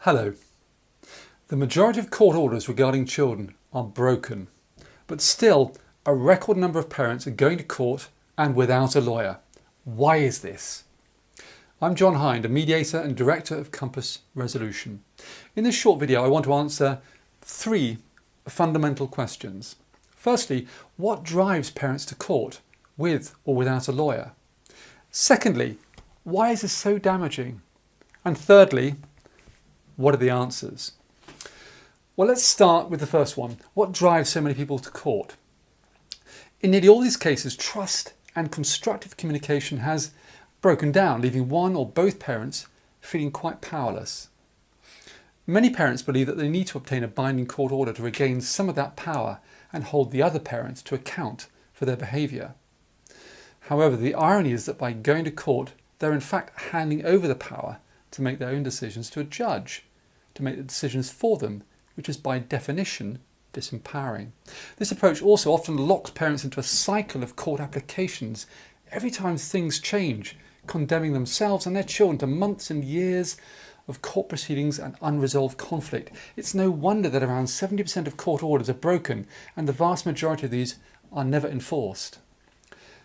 Hello. The majority of court orders regarding children are broken, but still a record number of parents are going to court and without a lawyer. Why is this? I'm John Hind, a mediator and director of Compass Resolution. In this short video, I want to answer three fundamental questions. Firstly, what drives parents to court with or without a lawyer? Secondly, why is this so damaging? And thirdly, what are the answers? Well, let's start with the first one. What drives so many people to court? In nearly all these cases, trust and constructive communication has broken down, leaving one or both parents feeling quite powerless. Many parents believe that they need to obtain a binding court order to regain some of that power and hold the other parent to account for their behaviour. However, the irony is that by going to court, they're in fact handing over the power to make their own decisions to a judge, to make the decisions for them, which is by definition disempowering. This approach also often locks parents into a cycle of court applications every time things change, condemning themselves and their children to months and years of court proceedings and unresolved conflict. It's no wonder that around 70% of court orders are broken and the vast majority of these are never enforced.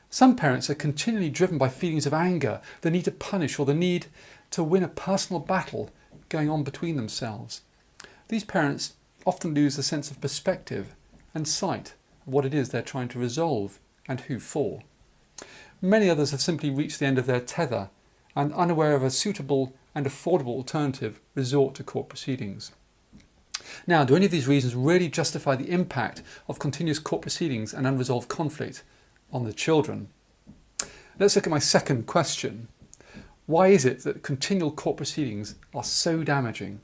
Some parents are continually driven by feelings of anger, the need to punish or the need to win a personal battle going on between themselves. These parents often lose a sense of perspective and sight of what it is they're trying to resolve and who for. Many others have simply reached the end of their tether and, unaware of a suitable and affordable alternative, resort to court proceedings. Now, do any of these reasons really justify the impact of continuous court proceedings and unresolved conflict on the children? Let's look at my second question. Why is it that continual court proceedings are so damaging?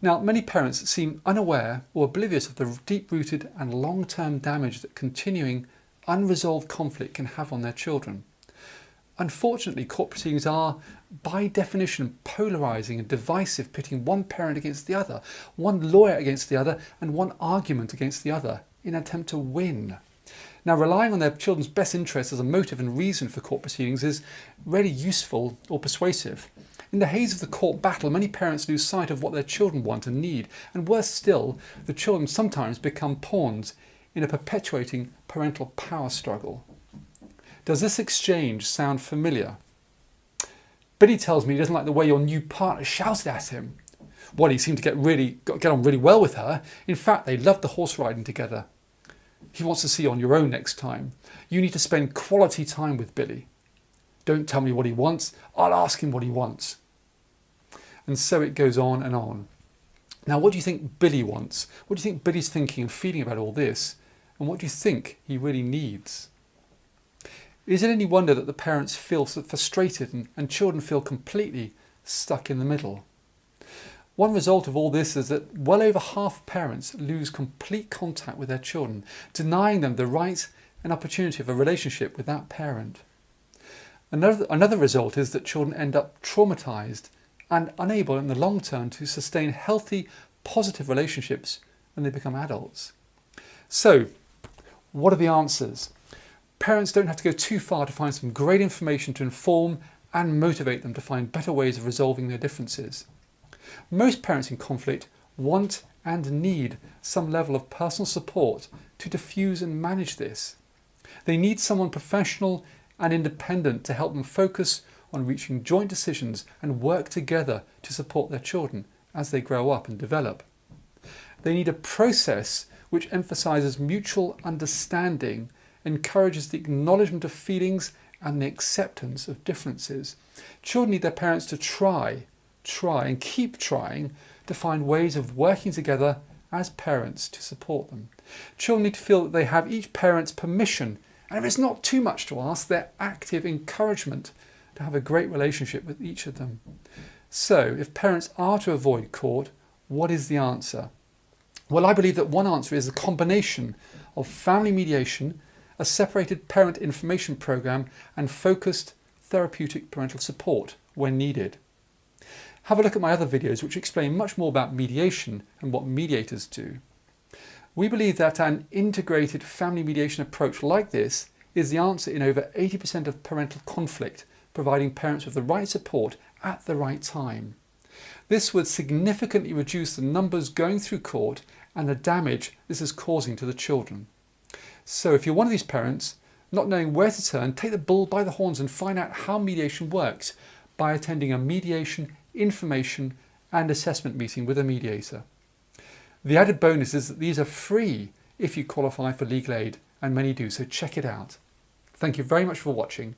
Now, many parents seem unaware or oblivious of the deep-rooted and long-term damage that continuing unresolved conflict can have on their children. Unfortunately, court proceedings are, by definition, polarising and divisive, pitting one parent against the other, one lawyer against the other, and one argument against the other in an attempt to win. Now, relying on their children's best interests as a motive and reason for court proceedings is rarely useful or persuasive. In the haze of the court battle, many parents lose sight of what their children want and need, and worse still, the children sometimes become pawns in a perpetuating parental power struggle. Does this exchange sound familiar? Billy tells me he doesn't like the way your new partner shouted at him. Well, he seemed to get on really well with her. In fact, they loved the horse riding together. He wants to see you on your own next time. You need to spend quality time with Billy. Don't tell me what he wants. I'll ask him what he wants. And so it goes on and on. Now, what do you think Billy wants? What do you think Billy's thinking and feeling about all this? And what do you think he really needs? Is it any wonder that the parents feel so frustrated and children feel completely stuck in the middle? One result of all this is that well over half of parents lose complete contact with their children, denying them the right and opportunity of a relationship with that parent. Another result is that children end up traumatised and unable in the long term to sustain healthy, positive relationships when they become adults. So, what are the answers? Parents don't have to go too far to find some great information to inform and motivate them to find better ways of resolving their differences. Most parents in conflict want and need some level of personal support to diffuse and manage this. They need someone professional and independent to help them focus on reaching joint decisions and work together to support their children as they grow up and develop. They need a process which emphasises mutual understanding, encourages the acknowledgement of feelings and the acceptance of differences. Children need their parents to try and keep trying to find ways of working together as parents to support them. Children need to feel that they have each parent's permission, and if it's not too much to ask, their active encouragement to have a great relationship with each of them. So, if parents are to avoid court, what is the answer? Well, I believe that one answer is a combination of family mediation, a separated parent information programme, and focused therapeutic parental support when needed. Have a look at my other videos which explain much more about mediation and what mediators do. We believe that an integrated family mediation approach like this is the answer in over 80% of parental conflict, providing parents with the right support at the right time. This would significantly reduce the numbers going through court and the damage this is causing to the children. So if you're one of these parents, not knowing where to turn, take the bull by the horns and find out how mediation works by attending a mediation, information and assessment meeting with a mediator. The added bonus is that these are free if you qualify for legal aid, and many do, so check it out. Thank you very much for watching.